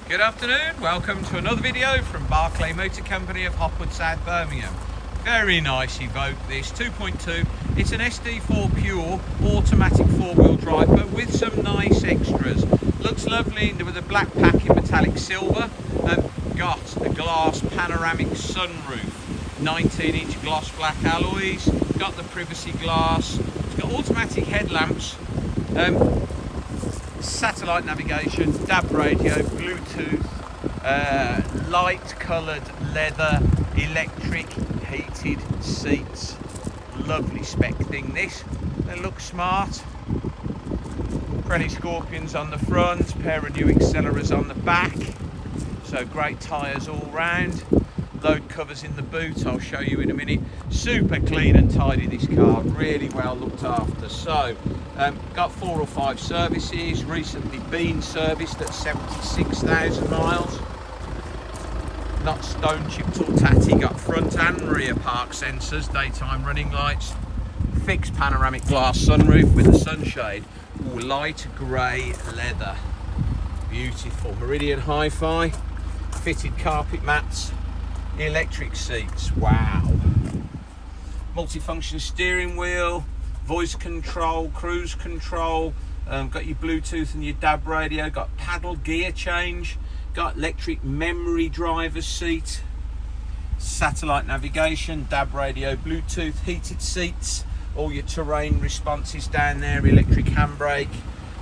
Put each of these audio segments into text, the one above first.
Good afternoon, welcome to another video from Barclay Motor Company of Hopwood, South Birmingham. Very nice Evoque this, 2.2. It's an SD4 pure automatic four-wheel drive but with some nice extras. Looks lovely with a black pack in metallic silver. Got a glass panoramic sunroof, 19-inch gloss black alloys, got the privacy glass, it's got automatic headlamps, satellite navigation, DAB radio, Bluetooth, light coloured leather, electric heated seats. Lovely spec thing this. They look smart. Pirelli Scorpions on the front, pair of new accelerators on the back. So great tyres all round. Load covers in the boot, I'll show you in a minute. Super clean and tidy this car, really well looked after. So got 4 or 5 services, recently been serviced at 76,000 miles. Not stone chipped or tatty, got front and rear park sensors, daytime running lights, fixed panoramic glass sunroof with a sunshade, light grey leather, beautiful. MERIDIAN HIFI, fitted carpet mats, electric seats, wow. Multifunction steering wheel, voice control, cruise control, got your Bluetooth and your DAB radio, got paddle gear change, got electric memory driver's seat, satellite navigation, DAB radio, Bluetooth, heated seats, all your terrain responses down there, electric handbrake,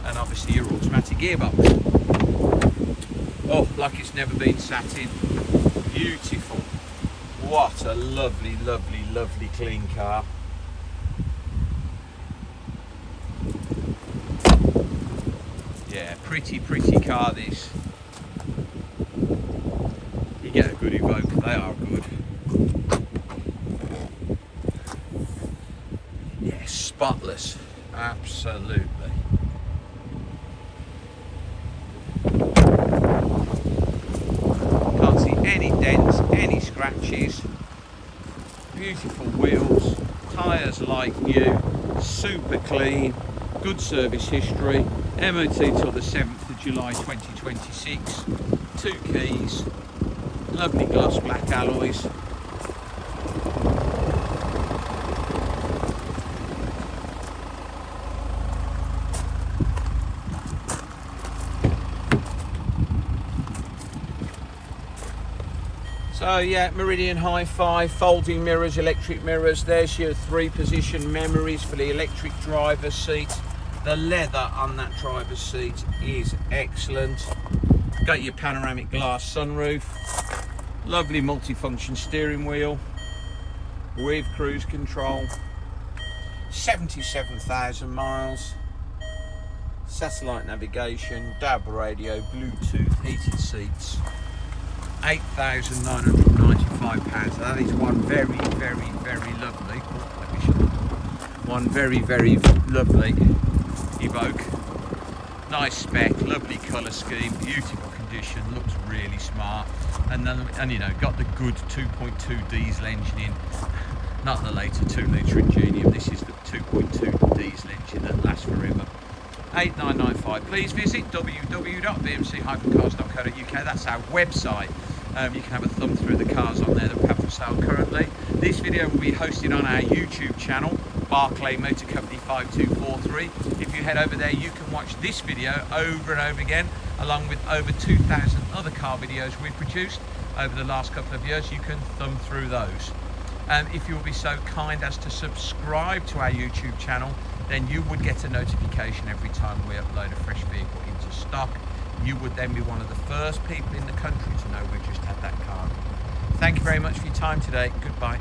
and obviously your automatic gearbox. Oh, like it's never been sat in. Beautiful. What a lovely, lovely, lovely clean car. Yeah, pretty car this. You get a good Evoque, they are good. Yeah, spotless, absolutely. Can't see any dents, any scratches. Beautiful wheels, tyres like new, super clean, good service history. MOT till the 7th of July 2026. 2 keys, lovely gloss black alloys. So yeah, MERIDIAN HIFI, folding mirrors, electric mirrors. There's your 3-position memories for the electric driver's seat. The leather on that driver's seat is excellent. Got your panoramic glass sunroof. Lovely multifunction steering wheel with cruise control. 77,000 miles. Satellite navigation, DAB radio, Bluetooth, heated seats. £8,995. That is one very lovely. Oh, let me shut the door. One very lovely Evoque. Nice spec, lovely colour scheme, beautiful condition, looks really smart, and you know, got the good 2.2 diesel engine in, not the later 2-litre Ingenium. This is the 2.2 diesel engine that lasts forever. 8995. Please visit www.bmc-cars.co.uk. That's our website. You can have a thumb through the cars on there that we have for sale currently. This video will be hosted on our YouTube channel, Barclay Motor Company 5243. If you head over there, you can watch this video over and over again, along with over 2,000 other car videos we've produced over the last couple of years. You can thumb through those. If you will be so kind as to subscribe to our YouTube channel, then you would get a notification every time we upload a fresh vehicle into stock. You would then be one of the first people in the country to know we just had that car. Thank you very much for your time today. Goodbye.